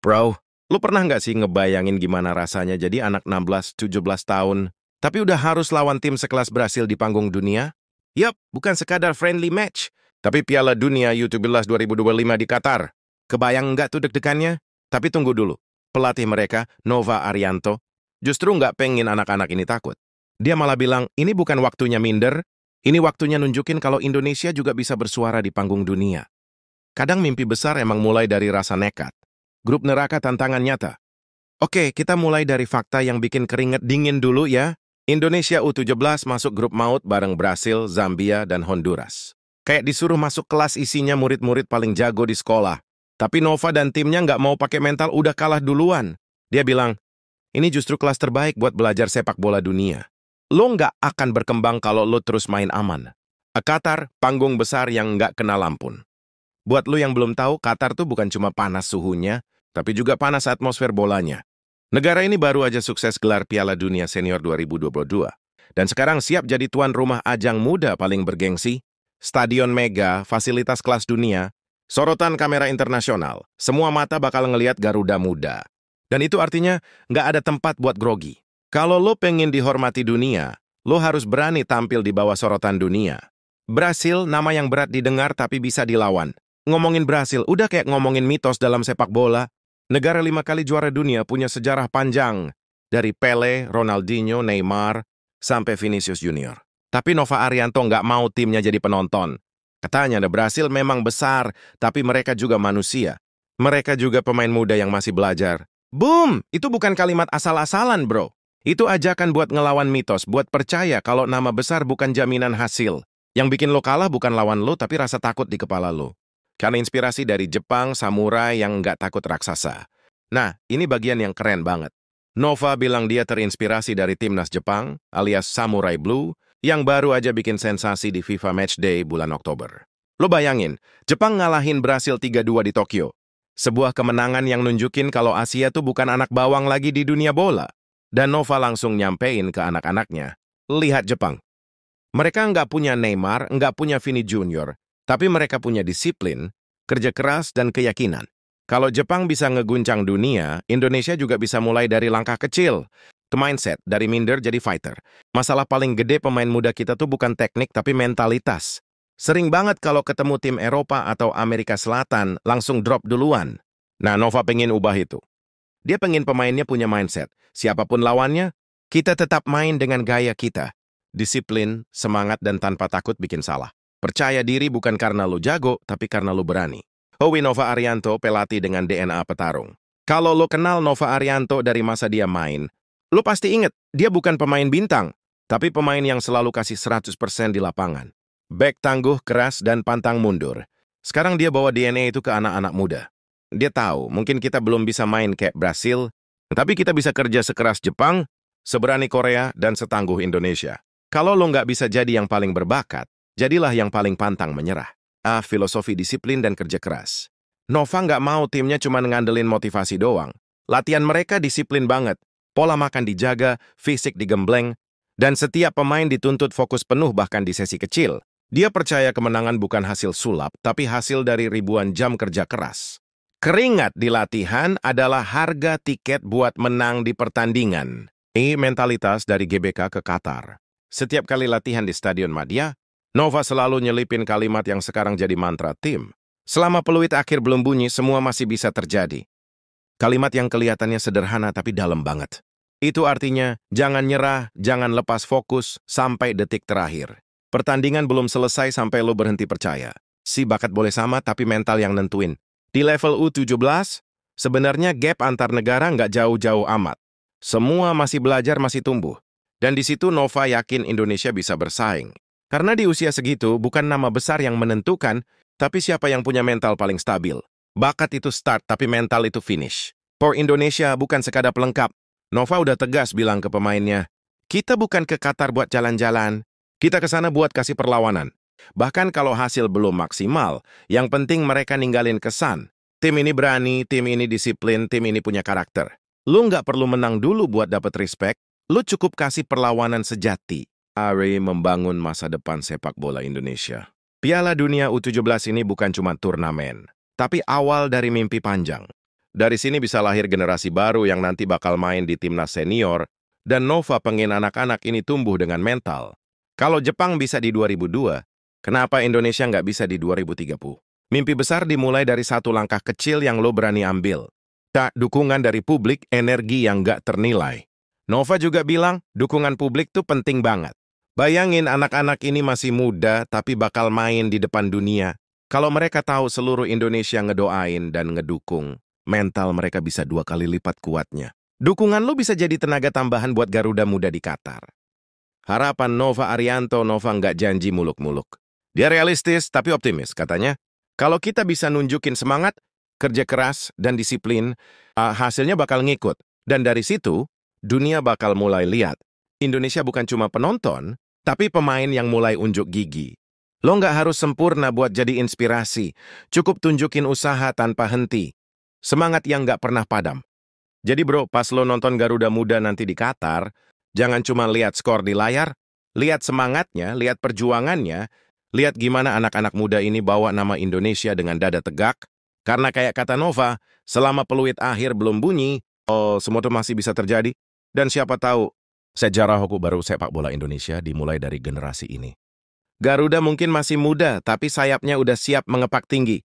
Bro, lu pernah nggak sih ngebayangin gimana rasanya jadi anak 16-17 tahun, tapi udah harus lawan tim sekelas Brasil di panggung dunia? Yap, bukan sekadar friendly match, tapi Piala Dunia U17 2025 di Qatar. Kebayang nggak tuh deg-degannya? Tapi tunggu dulu, pelatih mereka, Nova Arianto, justru nggak pengen anak-anak ini takut. Dia malah bilang, ini bukan waktunya minder, ini waktunya nunjukin kalau Indonesia juga bisa bersuara di panggung dunia. Kadang mimpi besar emang mulai dari rasa nekat. Grup neraka tantangan nyata. Oke, kita mulai dari fakta yang bikin keringet dingin dulu ya. Indonesia U17 masuk grup maut bareng Brasil, Zambia, dan Honduras. Kayak disuruh masuk kelas isinya murid-murid paling jago di sekolah. Tapi Nova dan timnya nggak mau pakai mental udah kalah duluan. Dia bilang, ini justru kelas terbaik buat belajar sepak bola dunia. Lo nggak akan berkembang kalau lo terus main aman. Qatar, panggung besar yang nggak kena lampun. Buat lo yang belum tahu, Qatar tuh bukan cuma panas suhunya, tapi juga panas atmosfer bolanya. Negara ini baru aja sukses gelar Piala Dunia Senior 2022. Dan sekarang siap jadi tuan rumah ajang muda paling bergengsi, stadion mega, fasilitas kelas dunia, sorotan kamera internasional, semua mata bakal ngelihat Garuda Muda. Dan itu artinya nggak ada tempat buat grogi. Kalau lo pengen dihormati dunia, lo harus berani tampil di bawah sorotan dunia. Brasil, nama yang berat didengar tapi bisa dilawan. Ngomongin Brasil, udah kayak ngomongin mitos dalam sepak bola. Negara 5 kali juara dunia punya sejarah panjang. Dari Pele, Ronaldinho, Neymar, sampai Vinicius Junior. Tapi Nova Arianto nggak mau timnya jadi penonton. Katanya, Brasil memang besar, tapi mereka juga manusia. Mereka juga pemain muda yang masih belajar. Boom! Itu bukan kalimat asal-asalan, bro. Itu ajakan buat ngelawan mitos, buat percaya kalau nama besar bukan jaminan hasil. Yang bikin lo kalah bukan lawan lo, tapi rasa takut di kepala lo. Karena inspirasi dari Jepang, samurai yang nggak takut raksasa. Nah, ini bagian yang keren banget. Nova bilang dia terinspirasi dari timnas Jepang, alias Samurai Blue, yang baru aja bikin sensasi di FIFA Matchday bulan Oktober. Lo bayangin, Jepang ngalahin Brasil 3-2 di Tokyo. Sebuah kemenangan yang nunjukin kalau Asia tuh bukan anak bawang lagi di dunia bola. Dan Nova langsung nyampein ke anak-anaknya. Lihat Jepang. Mereka nggak punya Neymar, nggak punya Vini Junior, tapi mereka punya disiplin, kerja keras, dan keyakinan. Kalau Jepang bisa ngeguncang dunia, Indonesia juga bisa mulai dari langkah kecil. Ke mindset, dari minder jadi fighter. Masalah paling gede pemain muda kita tuh bukan teknik, tapi mentalitas. Sering banget kalau ketemu tim Eropa atau Amerika Selatan, langsung drop duluan. Nah, Nova pengen ubah itu. Dia pengen pemainnya punya mindset. Siapapun lawannya, kita tetap main dengan gaya kita. Disiplin, semangat, dan tanpa takut bikin salah. Percaya diri bukan karena lo jago, tapi karena lo berani. Howie Nova Arianto pelatih dengan DNA petarung. Kalau lo kenal Nova Arianto dari masa dia main, lo pasti inget, dia bukan pemain bintang, tapi pemain yang selalu kasih 100% di lapangan. Back tangguh, keras, dan pantang mundur. Sekarang dia bawa DNA itu ke anak-anak muda. Dia tahu, mungkin kita belum bisa main kayak Brasil, tapi kita bisa kerja sekeras Jepang, seberani Korea, dan setangguh Indonesia. Kalau lo nggak bisa jadi yang paling berbakat, jadilah yang paling pantang menyerah. Filosofi disiplin dan kerja keras. Nova nggak mau timnya cuma ngandelin motivasi doang. Latihan mereka disiplin banget. Pola makan dijaga, fisik digembleng, dan setiap pemain dituntut fokus penuh bahkan di sesi kecil. Dia percaya kemenangan bukan hasil sulap, tapi hasil dari ribuan jam kerja keras. Keringat di latihan adalah harga tiket buat menang di pertandingan. Ini mentalitas dari GBK ke Qatar. Setiap kali latihan di Stadion Madia, Nova selalu nyelipin kalimat yang sekarang jadi mantra tim. Selama peluit akhir belum bunyi, semua masih bisa terjadi. Kalimat yang kelihatannya sederhana tapi dalam banget. Itu artinya, jangan nyerah, jangan lepas fokus, sampai detik terakhir. Pertandingan belum selesai sampai lo berhenti percaya. Si bakat boleh sama, tapi mental yang nentuin. Di level U17, sebenarnya gap antar negara nggak jauh-jauh amat. Semua masih belajar, masih tumbuh. Dan di situ Nova yakin Indonesia bisa bersaing. Karena di usia segitu, bukan nama besar yang menentukan, tapi siapa yang punya mental paling stabil. Bakat itu start, tapi mental itu finish. For Indonesia bukan sekadar pelengkap. Nova udah tegas bilang ke pemainnya, kita bukan ke Qatar buat jalan-jalan, kita ke sana buat kasih perlawanan. Bahkan kalau hasil belum maksimal, yang penting mereka ninggalin kesan. Tim ini berani, tim ini disiplin, tim ini punya karakter. Lu nggak perlu menang dulu buat dapet respect, lu cukup kasih perlawanan sejati. Ari membangun masa depan sepak bola Indonesia. Piala Dunia U17 ini bukan cuma turnamen, tapi awal dari mimpi panjang. Dari sini bisa lahir generasi baru yang nanti bakal main di timnas senior, dan Nova pengen anak-anak ini tumbuh dengan mental. Kalau Jepang bisa di 2002, kenapa Indonesia nggak bisa di 2030? Mimpi besar dimulai dari satu langkah kecil yang lo berani ambil. Tak, dukungan dari publik, energi yang nggak ternilai. Nova juga bilang, dukungan publik tuh penting banget. Bayangin anak-anak ini masih muda tapi bakal main di depan dunia. Kalau mereka tahu seluruh Indonesia ngedoain dan ngedukung, mental mereka bisa 2 kali lipat kuatnya. Dukungan lo bisa jadi tenaga tambahan buat Garuda Muda di Qatar. Harapan Nova Arianto, Nova nggak janji muluk-muluk. Dia realistis tapi optimis, katanya. Kalau kita bisa nunjukin semangat, kerja keras, dan disiplin, hasilnya bakal ngikut. Dan dari situ, dunia bakal mulai lihat. Indonesia bukan cuma penonton, tapi pemain yang mulai unjuk gigi. Lo nggak harus sempurna buat jadi inspirasi. Cukup tunjukin usaha tanpa henti. Semangat yang nggak pernah padam. Jadi bro, pas lo nonton Garuda Muda nanti di Qatar, jangan cuma lihat skor di layar, lihat semangatnya, lihat perjuangannya, lihat gimana anak-anak muda ini bawa nama Indonesia dengan dada tegak. Karena kayak kata Nova, selama peluit akhir belum bunyi, semua itu masih bisa terjadi. Dan siapa tahu, sejarah hukum baru sepak bola Indonesia dimulai dari generasi ini. Garuda mungkin masih muda, tapi sayapnya udah siap mengepak tinggi.